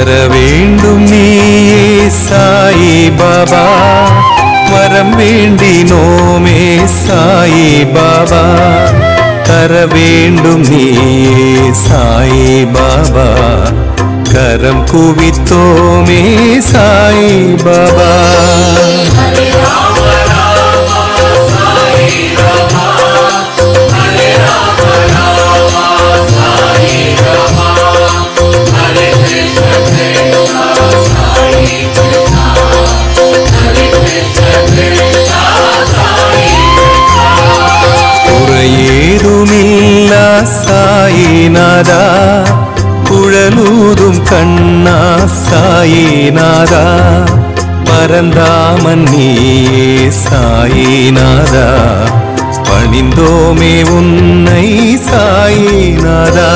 தர வேண்டும் நீயே சாயி பாபா வரம் வேண்டினோமே சாயி பாபா தர வேண்டும் நீயே சாயி பாபா கரம் குவித்தோமே சாயி பாபா குறையேதுமில்லா சாயிநாதா குழலூதும் கண்ணா சாயிநாதா பரந்தாமன் நீயே சாயிநாதா பணிந்தோமே உன்னை சாயிநாதா